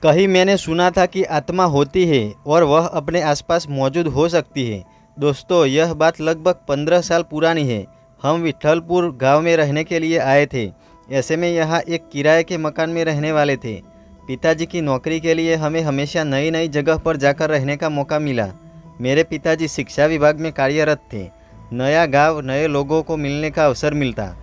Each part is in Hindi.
कहीं मैंने सुना था कि आत्मा होती है और वह अपने आसपास मौजूद हो सकती है। दोस्तों, यह बात लगभग 15 साल पुरानी है। हम विठलपुर गांव में रहने के लिए आए थे। ऐसे में यहाँ एक किराए के मकान में रहने वाले थे। पिताजी की नौकरी के लिए हमें हमेशा नई नई जगह पर जाकर रहने का मौका मिला। मेरे पिताजी शिक्षा विभाग में कार्यरत थे। नया गांव, नए लोगों को मिलने का अवसर मिलता।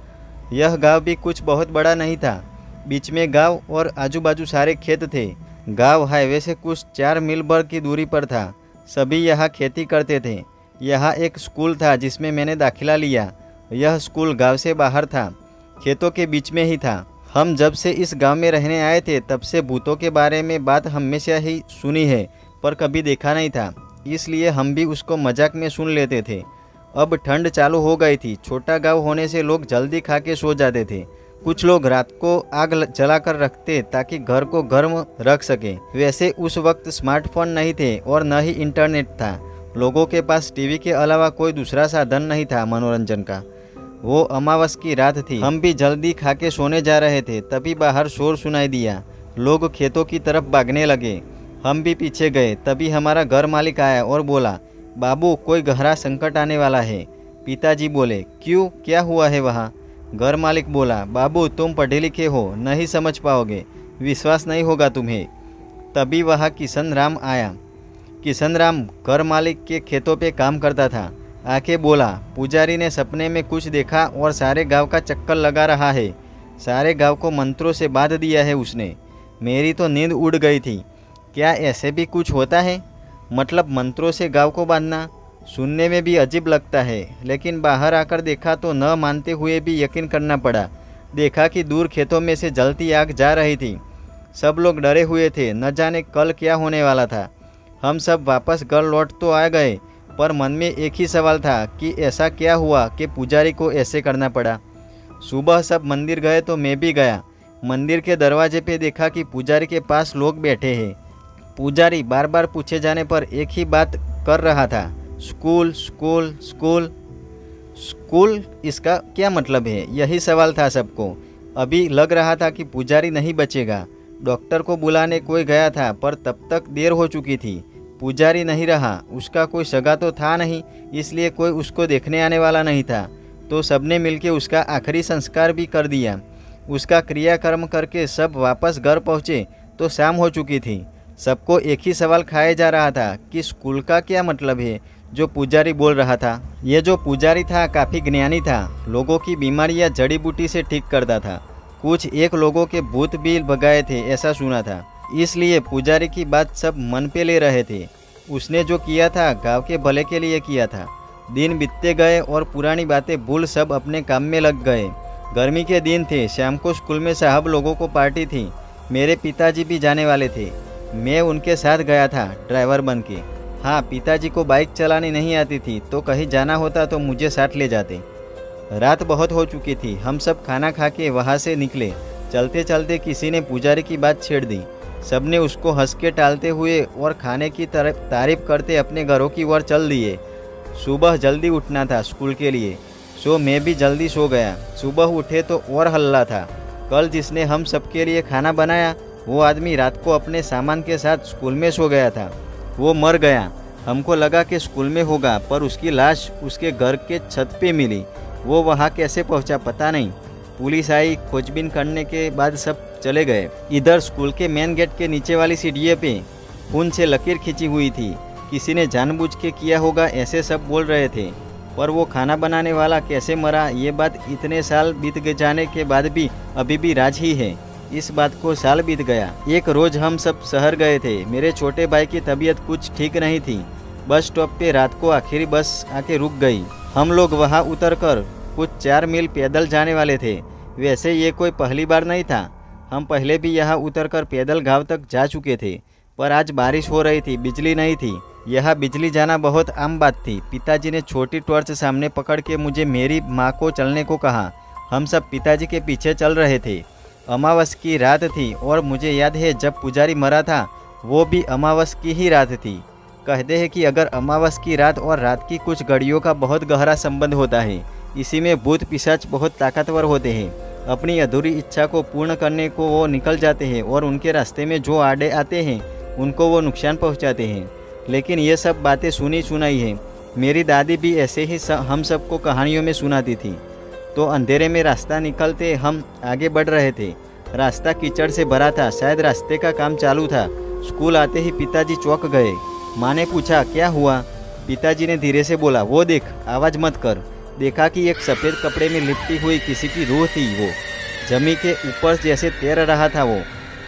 यह गांव भी कुछ बहुत बड़ा नहीं था। बीच में गांव और आजू बाजू सारे खेत थे। गांव हाईवे से कुछ 4 मील भर की दूरी पर था। सभी यहाँ खेती करते थे। यहाँ एक स्कूल था जिसमें मैंने दाखिला लिया। यह स्कूल गांव से बाहर था, खेतों के बीच में ही था। हम जब से इस गांव में रहने आए थे तब से भूतों के बारे में बात हमेशा ही सुनी है, पर कभी देखा नहीं था, इसलिए हम भी उसको मजाक में सुन लेते थे। अब ठंड चालू हो गई थी। छोटा गांव होने से लोग जल्दी खा के सो जाते थे। कुछ लोग रात को आग जलाकर रखते ताकि घर को गर्म रख सके। वैसे उस वक्त स्मार्टफोन नहीं थे और न ही इंटरनेट था। लोगों के पास टीवी के अलावा कोई दूसरा साधन नहीं था मनोरंजन का। वो अमावस की रात थी। हम भी जल्दी खा के सोने जा रहे थे, तभी बाहर शोर सुनाई दिया। लोग खेतों की तरफ भागने लगे। हम भी पीछे गए। तभी हमारा घर मालिक आया और बोला, बाबू, कोई गहरा संकट आने वाला है। पिताजी बोले, क्यों, क्या हुआ है वहाँ? घर मालिक बोला, बाबू, तुम पढ़े लिखे हो, नहीं समझ पाओगे, विश्वास नहीं होगा तुम्हें। तभी वहाँ किशन राम आया। किशन राम घर मालिक के खेतों पे काम करता था। आके बोला, पुजारी ने सपने में कुछ देखा और सारे गांव का चक्कर लगा रहा है। सारे गांव को मंत्रों से बांध दिया है उसने। मेरी तो नींद उड़ गई थी। क्या ऐसे भी कुछ होता है? मतलब मंत्रों से गांव को बांधना? सुनने में भी अजीब लगता है, लेकिन बाहर आकर देखा तो न मानते हुए भी यकीन करना पड़ा। देखा कि दूर खेतों में से जलती आग जा रही थी। सब लोग डरे हुए थे, न जाने कल क्या होने वाला था। हम सब वापस घर लौट तो आ गए, पर मन में एक ही सवाल था कि ऐसा क्या हुआ कि पुजारी को ऐसे करना पड़ा। सुबह सब मंदिर गए तो मैं भी गया। मंदिर के दरवाजे पे देखा कि पुजारी के पास लोग बैठे हैं। पुजारी बार बार पूछे जाने पर एक ही बात कर रहा था, स्कूल स्कूल स्कूल स्कूल। इसका क्या मतलब है? यही सवाल था सबको। अभी लग रहा था कि पुजारी नहीं बचेगा। डॉक्टर को बुलाने कोई गया था, पर तब तक देर हो चुकी थी। पुजारी नहीं रहा। उसका कोई सगा तो था नहीं, इसलिए कोई उसको देखने आने वाला नहीं था। तो सबने मिलकर उसका आखिरी संस्कार भी कर दिया। उसका क्रियाकर्म करके सब वापस घर पहुँचे तो शाम हो चुकी थी। सबको एक ही सवाल खाया जा रहा था कि स्कूल का क्या मतलब है जो पुजारी बोल रहा था। ये जो पुजारी था काफ़ी ज्ञानी था। लोगों की बीमारियां जड़ी बूटी से ठीक करता था। कुछ एक लोगों के भूत भी भगाए थे, ऐसा सुना था। इसलिए पुजारी की बात सब मन पे ले रहे थे। उसने जो किया था गांव के भले के लिए किया था। दिन बीतते गए और पुरानी बातें भूल सब अपने काम में लग गए। गर्मी के दिन थे। शाम को स्कूल में साहब लोगों को पार्टी थी। मेरे पिताजी भी जाने वाले थे। मैं उनके साथ गया था ड्राइवर बन के। हाँ, पिताजी को बाइक चलानी नहीं आती थी, तो कहीं जाना होता तो मुझे साथ ले जाते। रात बहुत हो चुकी थी। हम सब खाना खा के वहाँ से निकले। चलते चलते किसी ने पुजारी की बात छेड़ दी। सबने उसको हंस के टालते हुए और खाने की तारीफ करते अपने घरों की ओर चल दिए। सुबह जल्दी उठना था स्कूल के लिए, सो मैं भी जल्दी सो गया। सुबह उठे तो और हल्ला था। कल जिसने हम सबके लिए खाना बनाया वो आदमी रात को अपने सामान के साथ स्कूल में सो गया था। वो मर गया। हमको लगा कि स्कूल में होगा, पर उसकी लाश उसके घर के छत पे मिली। वो वहाँ कैसे पहुँचा पता नहीं। पुलिस आई, खोजबीन करने के बाद सब चले गए। इधर स्कूल के मेन गेट के नीचे वाली सीढ़ियों पे खून से लकीर खींची हुई थी। किसी ने जानबूझ के किया होगा, ऐसे सब बोल रहे थे। पर वो खाना बनाने वाला कैसे मरा, ये बात इतने साल बीत जाने के बाद भी अभी भी राज ही है। इस बात को साल बीत गया। एक रोज हम सब शहर गए थे। मेरे छोटे भाई की तबीयत कुछ ठीक नहीं थी। बस स्टॉप पे रात को आखिरी बस आके रुक गई। हम लोग वहाँ उतरकर कुछ 4 मील पैदल जाने वाले थे। वैसे ये कोई पहली बार नहीं था। हम पहले भी यहाँ उतरकर पैदल गांव तक जा चुके थे, पर आज बारिश हो रही थी, बिजली नहीं थी। यहाँ बिजली जाना बहुत आम बात थी। पिताजी ने छोटी टॉर्च सामने पकड़ के मुझे मेरी माँ को चलने को कहा। हम सब पिताजी के पीछे चल रहे थे। अमावस की रात थी और मुझे याद है जब पुजारी मरा था वो भी अमावस की ही रात थी। कहते हैं कि अगर अमावस की रात और रात की कुछ घड़ियों का बहुत गहरा संबंध होता है। इसी में भूत पिशाच बहुत ताकतवर होते हैं। अपनी अधूरी इच्छा को पूर्ण करने को वो निकल जाते हैं और उनके रास्ते में जो आड़े आते हैं उनको वो नुकसान पहुंचाते हैं। लेकिन ये सब बातें सुनी सुनाई है। मेरी दादी भी ऐसे ही हम सबको कहानियों में सुनाती थी। तो अंधेरे में रास्ता निकलते हम आगे बढ़ रहे थे। रास्ता कीचड़ से भरा था, शायद रास्ते का काम चालू था। स्कूल आते ही पिताजी चौंक गए। माँ ने पूछा, क्या हुआ? पिताजी ने धीरे से बोला, वो देख, आवाज़ मत कर। देखा कि एक सफ़ेद कपड़े में लिपटी हुई किसी की रूह थी। वो जमी के ऊपर जैसे तैर रहा था। वो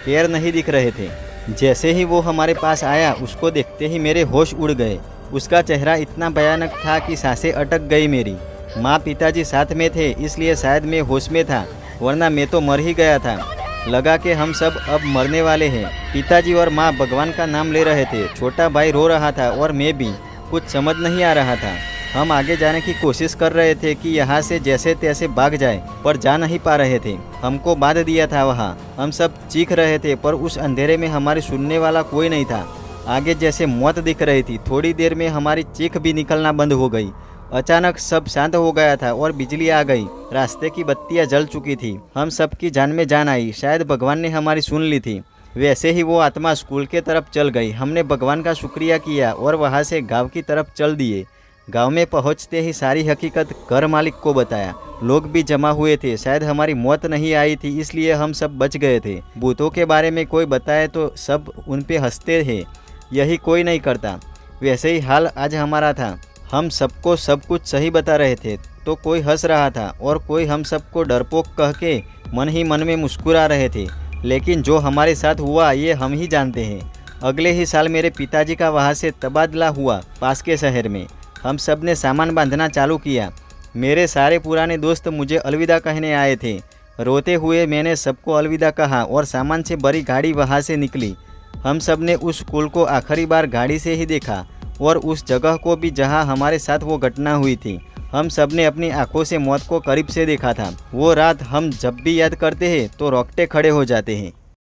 पैर नहीं दिख रहे थे। जैसे ही वो हमारे पास आया, उसको देखते ही मेरे होश उड़ गए। उसका चेहरा इतना भयानक था कि सांसें अटक गई मेरी। माँ पिताजी साथ में थे, इसलिए शायद मैं होश में था, वरना मैं तो मर ही गया था। लगा कि हम सब अब मरने वाले हैं। पिताजी और माँ भगवान का नाम ले रहे थे। छोटा भाई रो रहा था और मैं भी। कुछ समझ नहीं आ रहा था। हम आगे जाने की कोशिश कर रहे थे कि यहाँ से जैसे तैसे भाग जाए, पर जा नहीं पा रहे थे। हमको बांध दिया था वहाँ। हम सब चीख रहे थे, पर उस अंधेरे में हमारी सुनने वाला कोई नहीं था। आगे जैसे मौत दिख रही थी। थोड़ी देर में हमारी चीख भी निकलना बंद हो गई। अचानक सब शांत हो गया था और बिजली आ गई। रास्ते की बत्तियां जल चुकी थी। हम सब की जान में जान आई। शायद भगवान ने हमारी सुन ली थी। वैसे ही वो आत्मा स्कूल के तरफ चल गई। हमने भगवान का शुक्रिया किया और वहाँ से गांव की तरफ चल दिए। गांव में पहुँचते ही सारी हकीकत घर मालिक को बताया। लोग भी जमा हुए थे। शायद हमारी मौत नहीं आई थी, इसलिए हम सब बच गए थे। भूतों के बारे में कोई बताए तो सब उन पे हंसते हैं। यही कोई नहीं करता। वैसे ही हाल आज हमारा था। हम सबको सब कुछ सही बता रहे थे तो कोई हंस रहा था और कोई हम सबको डरपोक कह के मन ही मन में मुस्कुरा रहे थे। लेकिन जो हमारे साथ हुआ ये हम ही जानते हैं। अगले ही साल मेरे पिताजी का वहाँ से तबादला हुआ पास के शहर में। हम सब ने सामान बांधना चालू किया। मेरे सारे पुराने दोस्त मुझे अलविदा कहने आए थे। रोते हुए मैंने सबको अलविदा कहा और सामान से भरी गाड़ी वहाँ से निकली। हम सब ने उस स्कूल को आखिरी बार गाड़ी से ही देखा और उस जगह को भी जहाँ हमारे साथ वो घटना हुई थी। हम सब ने अपनी आंखों से मौत को करीब से देखा था। वो रात हम जब भी याद करते हैं तो रोंगटे खड़े हो जाते हैं।